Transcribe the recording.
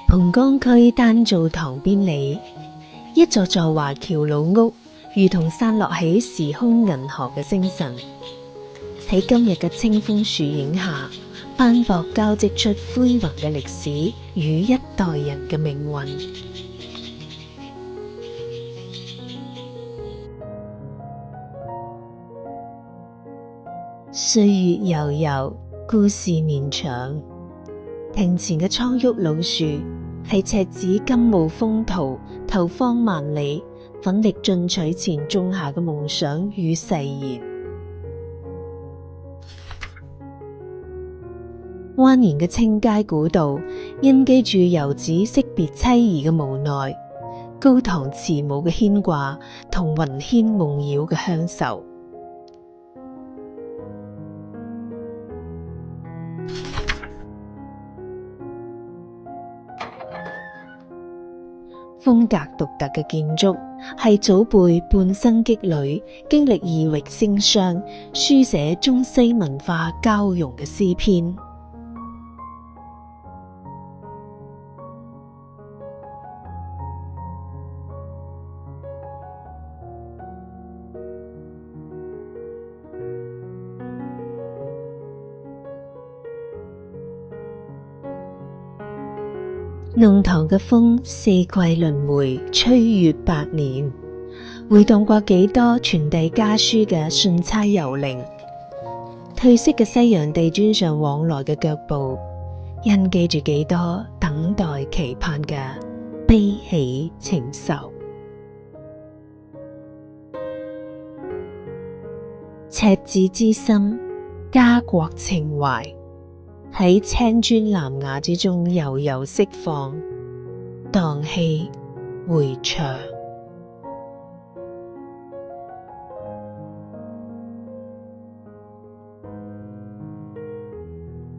蒲崗區丹灶塘邊里，一座座華僑老屋，如同散落喺時空銀河嘅星辰，喺今日嘅清風樹影下，斑駁交織出輝煌嘅歷史與一代人嘅命運。歲月悠悠，故事綿長。庭前嘅蒼鬱老樹，係赤子金舞風濤、投芳萬里、奮力進取前種下嘅夢想與誓言。蜿蜒嘅青街古道，印記住遊子惜別妻兒嘅無奈，高堂慈母嘅牽掛，同魂牽夢繞嘅鄉愁。風格獨特嘅建築，係祖輩半生積累，經歷異域聲霜，書寫中西文化交融嘅詩篇。弄堂嘅風，四季輪迴，吹越百年，回蕩過幾多傳遞家書嘅信差遊靈，褪色嘅西洋地磚上往來嘅腳步，印記住幾多等待期盼嘅悲喜情仇。赤子之心，家國情懷，喺青磚藍瓦之中悠悠釋放，蕩氣迴腸。